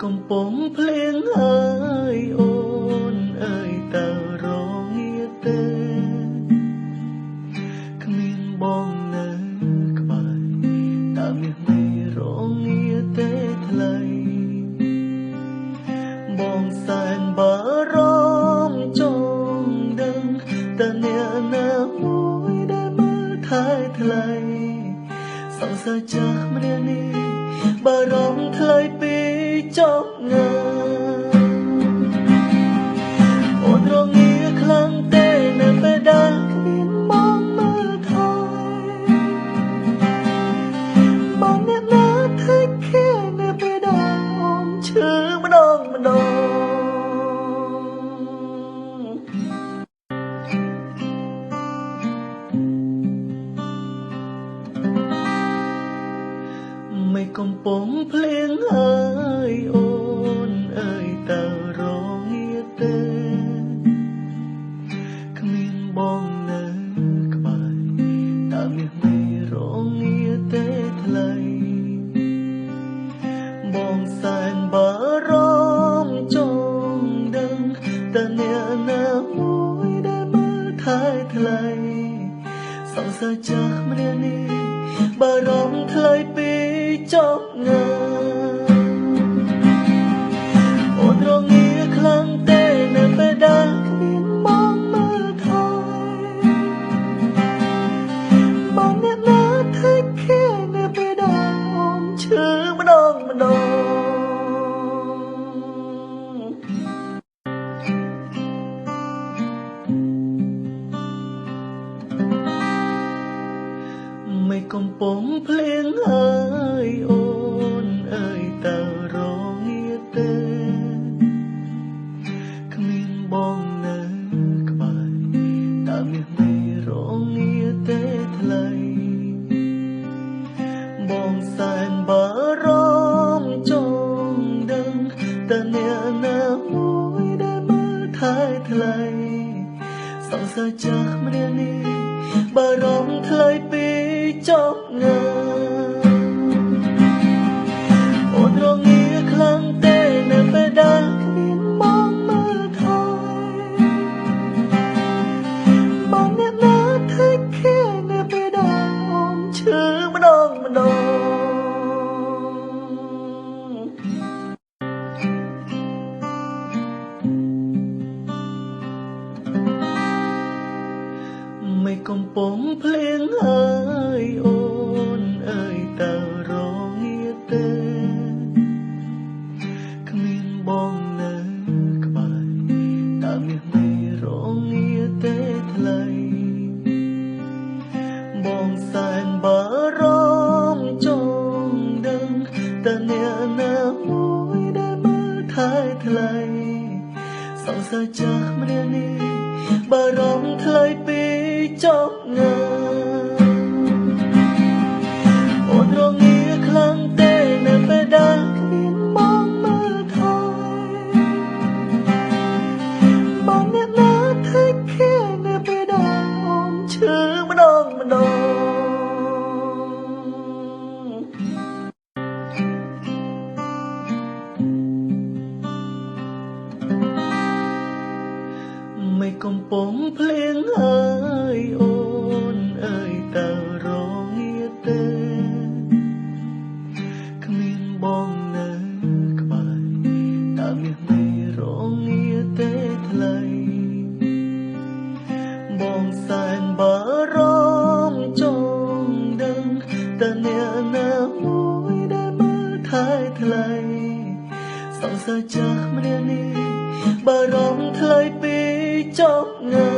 កំពុងភ្លៀងអើយអូនអើយតើរងាទេគ្មានបងនៅក្បែរតើមានមេរងាទេថ្លៃបងសែនបារម្ភចង់ដឹងតើអ្នកណាមួយដែលមើលថែថ្លៃសង្សារចាស់ម្នាក់នេះបារម្ភថ្លៃពីចប់ងាអូនរងាខ្លាំងទេនៅពេលដែលគ្មានមកមើលថែបងអ្នកណាធ្វើគេនៅពេលដែលអូនឈឺម្ដងไม่កំពុងភ្លៀងអើយអូនអើយតើរងាទេគ្មានបងនៅក្បែរតើមានមេរងាទេថ្លៃបងសែនបារម្ភចង់ដឹងតើអ្នកណាមួយដែលមើលថែថ្លៃសង្សារចាស់ម្នាក់នេះបារម្ភថ្លៃពីចប់ងាអូនរងាខ្លាំងទេនៅពេលដែលគ្មានមកមើលថែបងអ្នកណាធ្វើគេនៅពេលដែលអូនឈឺម្ដងไม่កំពុងភ្លៀងអើយអូនអើយតើរងាទេគ្មានបងនៅក្បែរតើមានមេរងាទេថ្លៃបងសែនបារម្ភចង់ដឹងតើអ្នកណាមួយដែលមើលថែថ្លៃសង្សារចាស់ម្នាក់នេះបារម្ភថ្លៃពីចប់ងាអូនរងាខ្លាំងទេនៅពេលដែលគ្មានមកមើលថែបងអ្នកណាធ្វើគេនៅពេលដែលអូនឈឺម្ដងไม่កំពុងភ្លៀងអើយអូនអើយតើរងាទេគ្មានបងនៅក្បែរតើមានមេរងាទេថ្លៃបងសែនបារម្ភចង់ដឹងតើអ្នកណាមួយដែលមើលថែថ្លៃសង្សារចាស់ម្នាក់នេះបារម្ភថ្លៃពីចប់ងាអូនរងាខ្លាំងទេនៅពេលដែលគ្មានមកមើលថែបងអ្នកណាធ្វើគេនៅពេលដែលអូនឈឺម្ដងไม่កំពុងភ្លៀងអើយអូនអើយតើរងាទេគ្មានបងនៅក្បែរតើមានមេរងាទេថ្លៃបងសែនបារម្ភចង់ដឹងតើអ្នកណាមួយដែលមើលថែថ្លៃសង្សារចាស់ម្នាក់នេះបារម្ភថ្លៃពីចប់ងា